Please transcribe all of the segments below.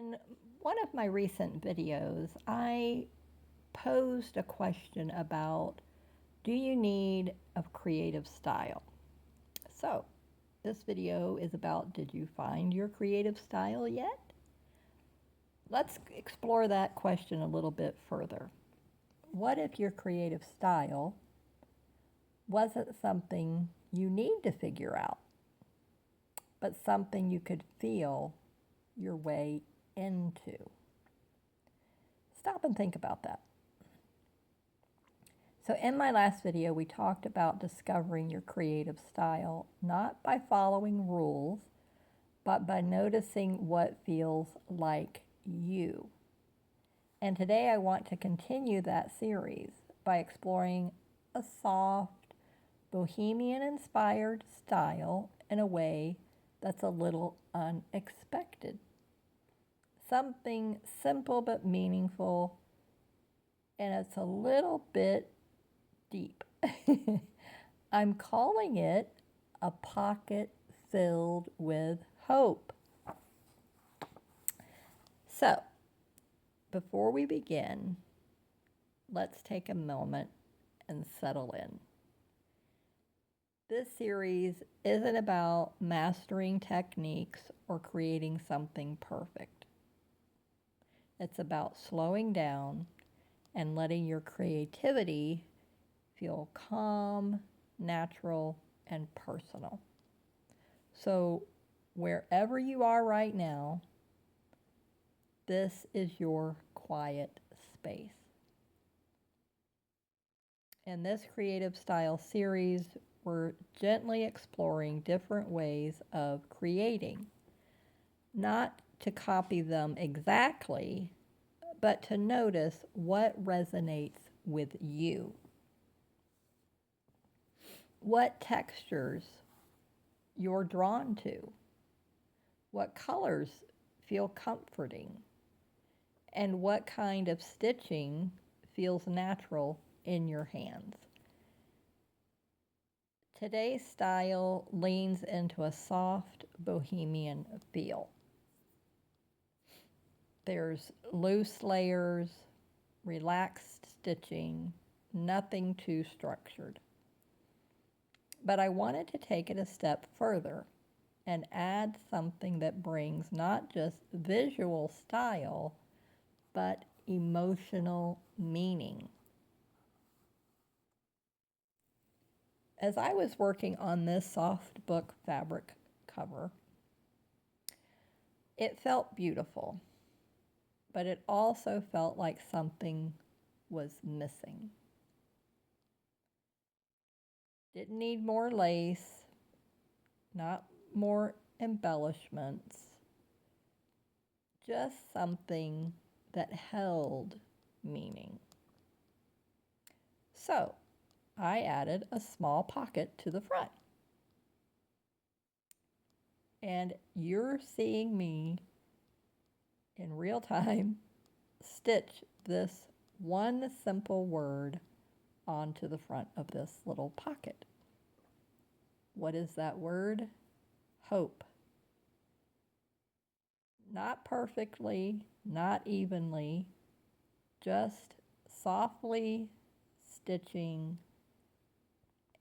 In one of my recent videos, I posed a question about, do you need a creative style? So, this video is about, did you find your creative style yet? Let's explore that question a little bit further. What if your creative style wasn't something you need to figure out, but something you could feel your way into? Stop and think about that. So in my last video, we talked about discovering your creative style, not by following rules, but by noticing what feels like you. And today I want to continue that series by exploring a soft, bohemian-inspired style in a way that's a little unexpected. Something simple but meaningful, and it's a little bit deep. I'm calling it a pocket filled with hope. So, before we begin, let's take a moment and settle in. This series isn't about mastering techniques or creating something perfect. It's about slowing down and letting your creativity feel calm, natural, and personal. So, wherever you are right now, this is your quiet space. In this creative style series, we're gently exploring different ways of creating, not to copy them exactly, but to notice what resonates with you. What textures you're drawn to, what colors feel comforting, and what kind of stitching feels natural in your hands. Today's style leans into a soft bohemian feel. There's loose layers, relaxed stitching, nothing too structured. But I wanted to take it a step further and add something that brings not just visual style, but emotional meaning. As I was working on this soft book fabric cover, it felt beautiful, but it also felt like something was missing. Didn't need more lace, not more embellishments, just something that held meaning. So I added a small pocket to the front. And you're seeing me in real time stitch this one simple word onto the front of this little pocket. What is that word? Hope. Not perfectly, not evenly, just softly stitching,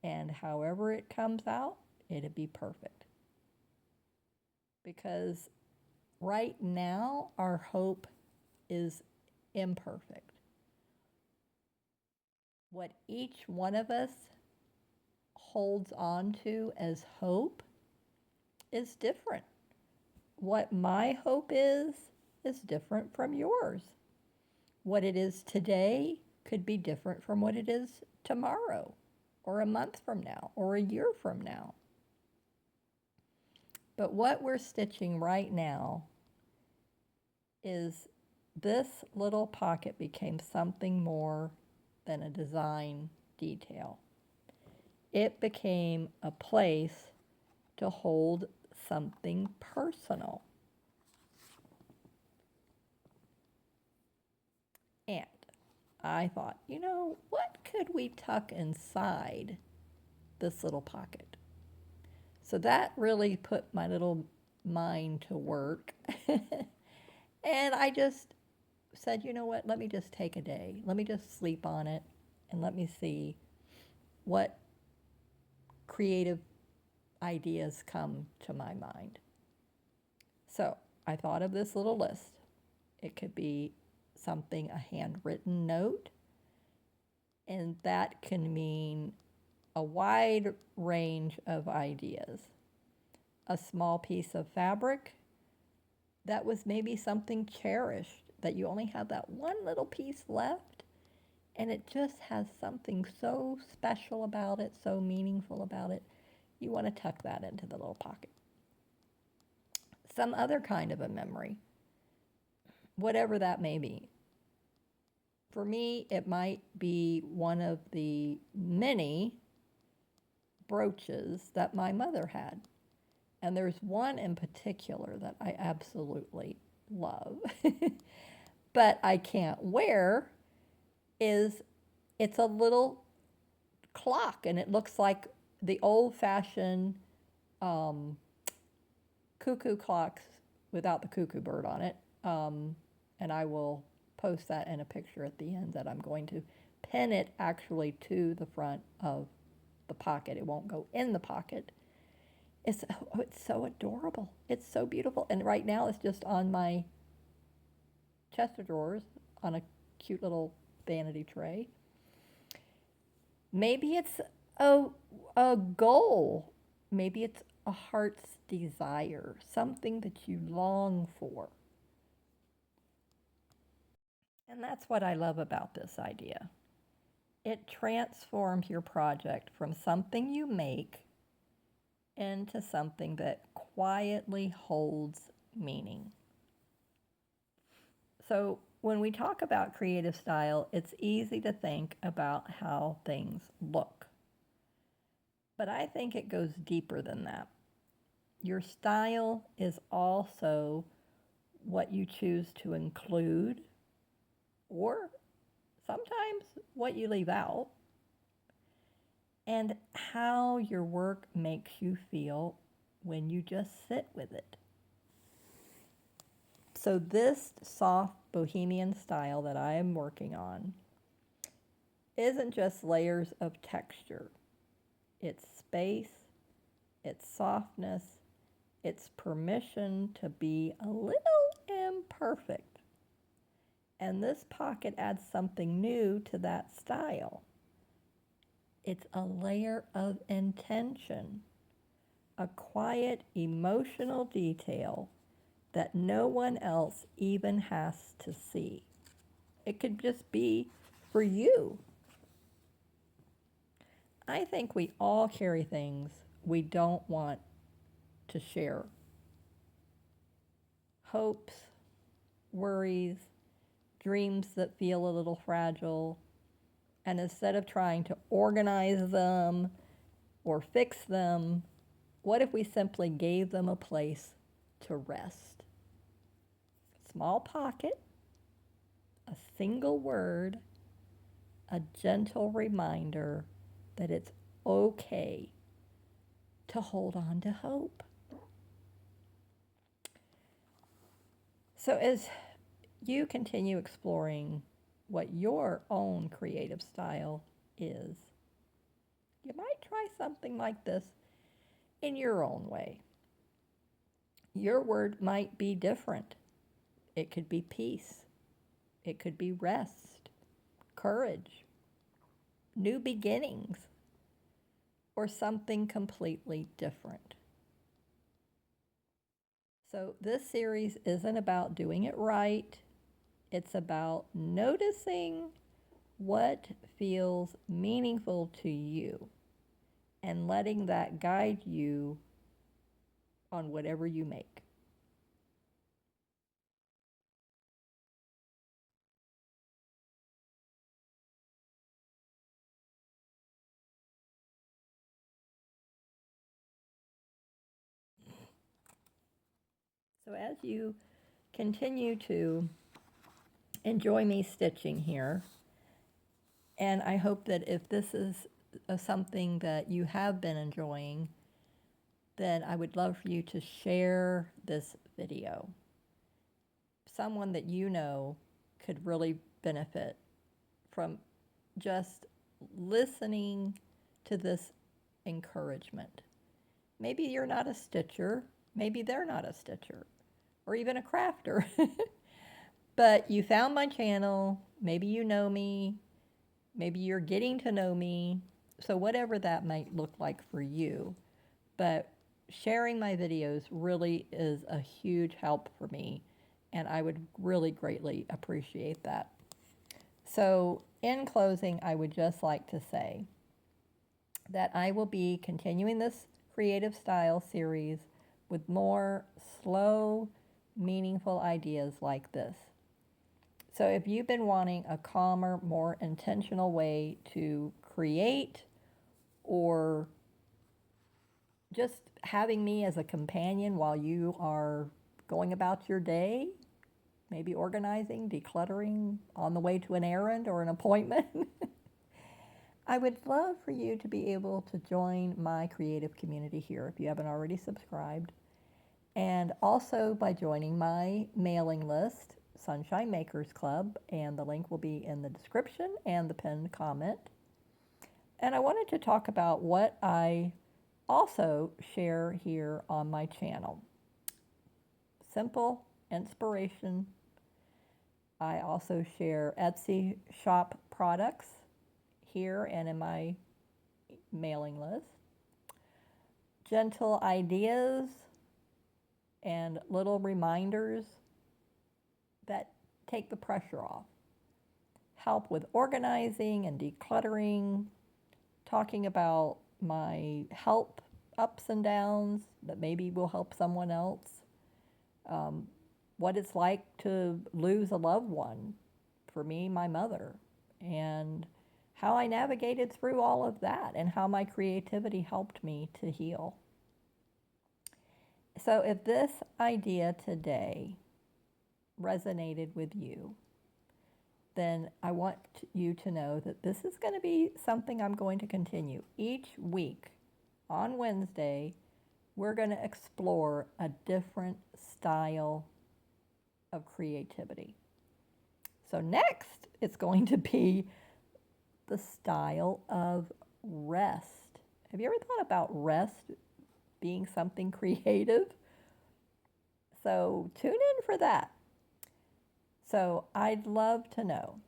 and however it comes out, it'll be perfect. Because right now, our hope is imperfect. What each one of us holds on to as hope is different. What my hope is different from yours. What it is today could be different from what it is tomorrow, or a month from now, or a year from now. But what we're stitching right now is this little pocket became something more than a design detail. It became a place to hold something personal. And I thought, what could we tuck inside this little pocket? So that really put my little mind to work. And I just said, you know what, let me just take a day. Let me just sleep on it and let me see what creative ideas come to my mind. So I thought of this little list. It could be something, a handwritten note, and that can mean a wide range of ideas. A small piece of fabric that was maybe something cherished, that you only have that one little piece left, and it just has something so special about it, so meaningful about it. You want to tuck that into the little pocket. Some other kind of a memory, whatever that may be. For me, it might be one of the many brooches that my mother had. And there's one in particular that I absolutely love, but I can't wear, is it's a little clock, and it looks like the old-fashioned cuckoo clocks without the cuckoo bird on it. And I will post that in a picture at the end, that I'm going to pin it actually to the front of the pocket. It won't go in the pocket. It's so adorable. It's so beautiful. And right now it's just on my chest of drawers on a cute little vanity tray. Maybe it's a goal. Maybe it's a heart's desire, something that you long for. And that's what I love about this idea. It transforms your project from something you make into something that quietly holds meaning. So, when we talk about creative style, it's easy to think about how things look. But I think it goes deeper than that. Your style is also what you choose to include, or sometimes what you leave out, and how your work makes you feel when you just sit with it. So this soft bohemian style that I am working on isn't just layers of texture. It's space, it's softness, it's permission to be a little imperfect. And this pocket adds something new to that style. It's a layer of intention, a quiet emotional detail that no one else even has to see. It could just be for you. I think we all carry things we don't want to share. Hopes, worries, dreams that feel a little fragile. And instead of trying to organize them or fix them, what if we simply gave them a place to rest? Small pocket, a single word, a gentle reminder that it's okay to hold on to hope. So as you continue exploring what your own creative style is, you might try something like this in your own way. Your word might be different. It could be peace. It could be rest, courage, new beginnings, or something completely different. So this series isn't about doing it right. It's about noticing what feels meaningful to you and letting that guide you on whatever you make. So as you continue to enjoy me stitching here, and I hope that if this is something that you have been enjoying, then I would love for you to share this video. someone that you know could really benefit from just listening to this encouragement. Maybe you're not a stitcher, maybe they're not a stitcher, or even a crafter. But you found my channel, maybe you know me, maybe you're getting to know me. So, whatever that might look like for you. But sharing my videos really is a huge help for me, and I would really greatly appreciate that. So, in closing, I would just like to say that I will be continuing this creative style series with more slow, meaningful ideas like this. So, if you've been wanting a calmer, more intentional way to create, or just having me as a companion while you are going about your day, maybe organizing, decluttering, on the way to an errand or an appointment, I would love for you to be able to join my creative community here if you haven't already subscribed. And also by joining my mailing list, Sunshine Makers Club, and the link will be in the description and the pinned comment. And I wanted to talk about what I also share here on my channel. Simple inspiration. I also share Etsy shop products here and in my mailing list. Gentle ideas and little reminders that take the pressure off. Help with organizing and decluttering, talking about my help ups and downs that maybe will help someone else, what it's like to lose a loved one, for me, my mother, and how I navigated through all of that and how my creativity helped me to heal. So if this idea today resonated with you, then I want you to know that this is going to be something I'm going to continue. Each week on Wednesday, we're going to explore a different style of creativity. So next, it's going to be the style of rest. Have you ever thought about rest being something creative? So tune in for that. So I'd love to know,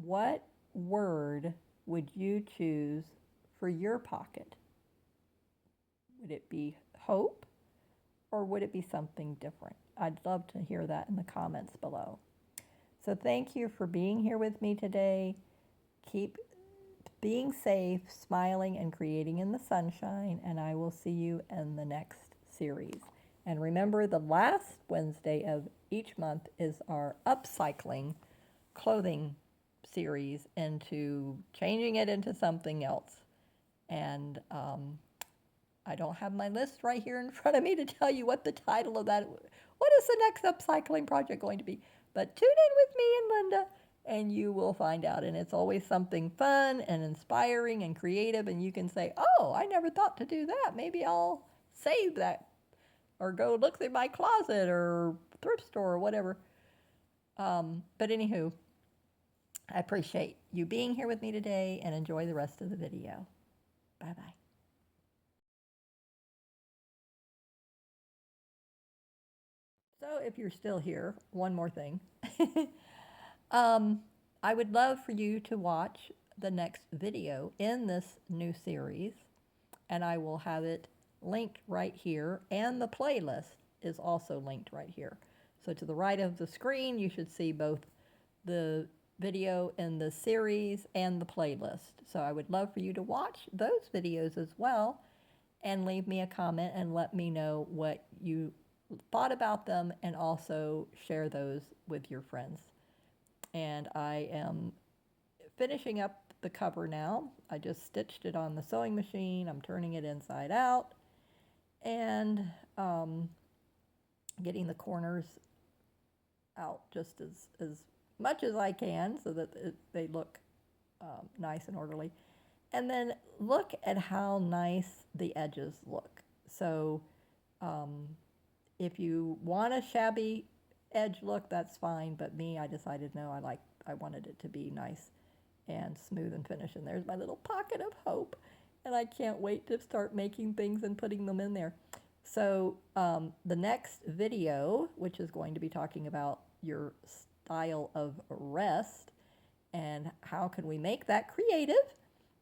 what word would you choose for your pocket? Would it be hope, or would it be something different? I'd love to hear that in the comments below. So thank you for being here with me today. Keep being safe, smiling, and creating in the sunshine, and I will see you in the next series. And remember, the last Wednesday of each month is our upcycling clothing series into changing it into something else. And I don't have my list right here in front of me to tell you what the title of that, what is the next upcycling project going to be. But tune in with me and Linda, and you will find out. And it's always something fun and inspiring and creative, and you can say, oh, I never thought to do that. Maybe I'll save that, or go look through my closet or thrift store or whatever. But anywho, I appreciate you being here with me today, and enjoy the rest of the video. Bye-bye. So if you're still here, one more thing. I would love for you to watch the next video in this new series, and I will have it linked right here, and the playlist is also linked right here. So to the right of the screen, you should see both the video in the series and the playlist. So I would love for you to watch those videos as well, and leave me a comment and let me know what you thought about them, and also share those with your friends. And I am finishing up the cover now. I just stitched it on the sewing machine. I'm turning it inside out, and getting the corners out just as much as I can, so that they look nice and orderly. And then look at how nice the edges look. So if you want a shabby edge look, that's fine. But me, I decided no, I wanted it to be nice and smooth and finished. And there's my little pocket of hope. And I can't wait to start making things and putting them in there. So the next video, which is going to be talking about your style of rest and how can we make that creative,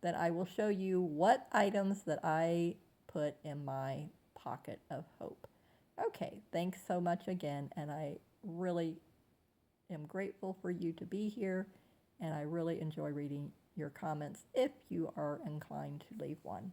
then I will show you what items that I put in my pocket of hope. Okay, thanks so much again, and I really am grateful for you to be here, and I really enjoy reading your comments if you are inclined to leave one.